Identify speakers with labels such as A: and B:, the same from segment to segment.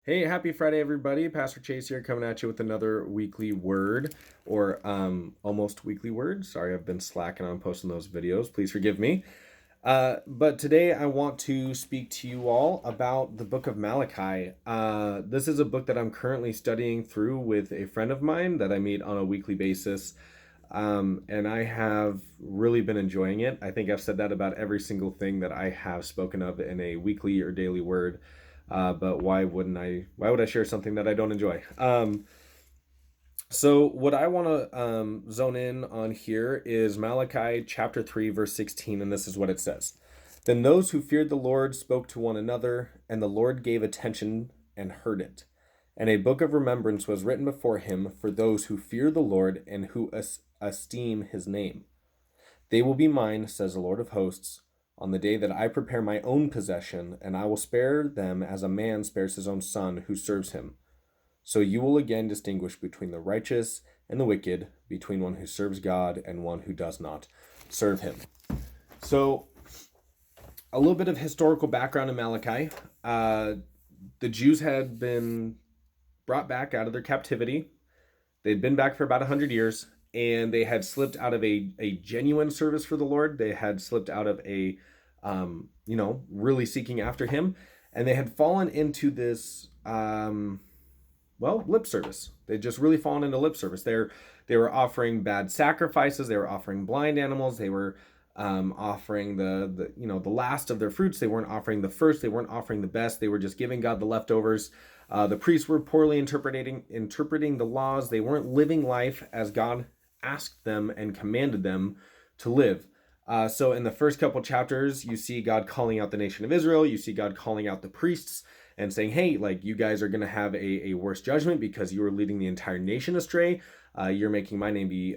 A: Hey, happy Friday, everybody. Pastor Chase here coming at you with another weekly word or almost weekly word. Sorry, I've been slacking on posting those videos. Please forgive me. But today I want to speak to you all about the book of Malachi. This is a book that I'm currently studying through with a friend of mine that I meet on a weekly basis. And I have really been enjoying it. I think I've said that about every single thing that I have spoken of in a weekly or daily word. But why wouldn't I? Why would I share something that I don't enjoy? So what I want to zone in on here is Malachi chapter 3, verse 16, and this is what it says. Then those who feared the Lord spoke to one another, and the Lord gave attention and heard it. And a book of remembrance was written before him for those who fear the Lord and who esteem his name. They will be mine, says the Lord of hosts, on the day that I prepare my own possession, and I will spare them as a man spares his own son who serves him. So you will again distinguish between the righteous and the wicked, between one who serves God and one who does not serve him. So, a little bit of historical background in Malachi. The Jews had been brought back out of their captivity. They'd been back for about 100 years, and they had slipped out of a genuine service for the Lord. They had slipped out of a, really seeking after him. And they had fallen into this, lip service. They'd just really fallen into lip service. They were offering bad sacrifices. They were offering blind animals. They were offering the last of their fruits. They weren't offering the first. They weren't offering the best. They were just giving God the leftovers. The priests were poorly interpreting the laws. They weren't living life as God asked them and commanded them to live. So in the first couple chapters, you see God calling out the nation of Israel. You see God calling out the priests and saying, hey, like, you guys are going to have a worse judgment because you are leading the entire nation astray. You're making my name be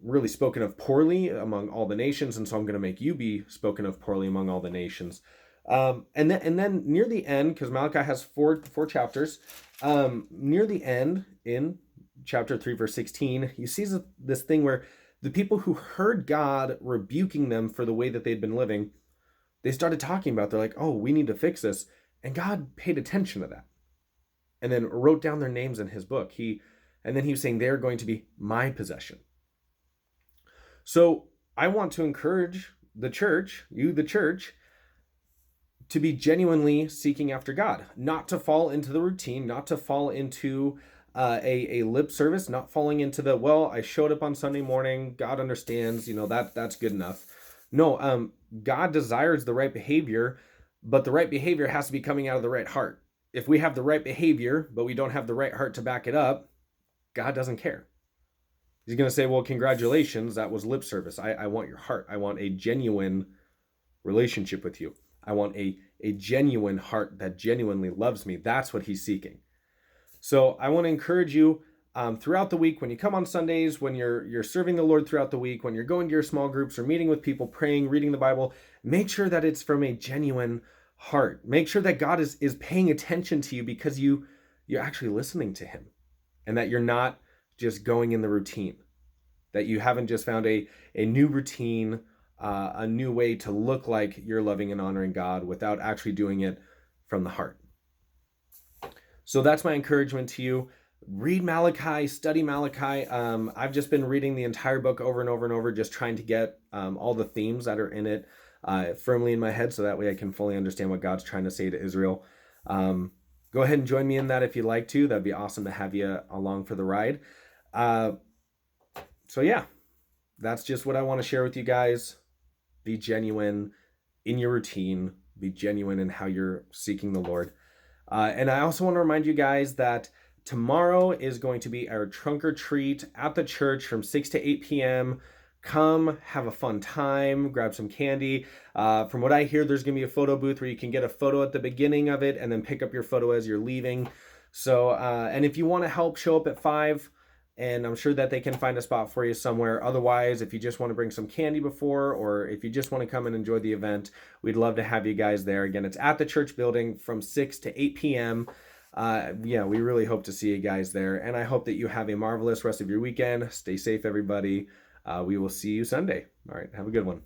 A: really spoken of poorly among all the nations, and so I'm going to make you be spoken of poorly among all the nations. And then near the end, because Malachi has four chapters, near the end in chapter 3, verse 16, you see this thing where the people who heard God rebuking them for the way that they'd been living, they started talking about, they're like, oh, we need to fix this. And God paid attention to that and then wrote down their names in his book. And then he was saying they're going to be my possession. So I want to encourage the church, to be genuinely seeking after God, not to fall into the routine, not to fall into a lip service, not falling into the, well, I showed up on Sunday morning, God understands, that's good enough. No, God desires the right behavior, but the right behavior has to be coming out of the right heart. If we have the right behavior, but we don't have the right heart to back it up, God doesn't care. He's going to say, well, congratulations, that was lip service. I want your heart. I want a genuine relationship with you. I want a genuine heart that genuinely loves me. That's what he's seeking. So I want to encourage you throughout the week, when you come on Sundays, when you're serving the Lord throughout the week, when you're going to your small groups or meeting with people, praying, reading the Bible, make sure that it's from a genuine heart. Make sure that God is paying attention to you because you're actually listening to him, and that you're not just going in the routine, that you haven't just found a new routine, a new way to look like you're loving and honoring God without actually doing it from the heart. So that's my encouragement to you. Read Malachi, study Malachi. I've just been reading the entire book over and over and over, just trying to get all the themes that are in it firmly in my head, so that way I can fully understand what God's trying to say to Israel. Go ahead and join me in that if you'd like to. That'd be awesome to have you along for the ride. So yeah, that's just what I want to share with you guys. Be genuine in your routine. Be genuine in how you're seeking the Lord. And I also want to remind you guys that tomorrow is going to be our trunk or treat at the church from 6 to 8 p.m. Come, have a fun time, grab some candy. From what I hear, there's going to be a photo booth where you can get a photo at the beginning of it and then pick up your photo as you're leaving. So, and if you want to help, show up at 5, and I'm sure that they can find a spot for you somewhere. Otherwise, if you just want to bring some candy before, or if you just want to come and enjoy the event, we'd love to have you guys there. Again, it's at the church building from 6 to 8 p.m. We really hope to see you guys there. And I hope that you have a marvelous rest of your weekend. Stay safe, everybody. We will see you Sunday. All right. Have a good one.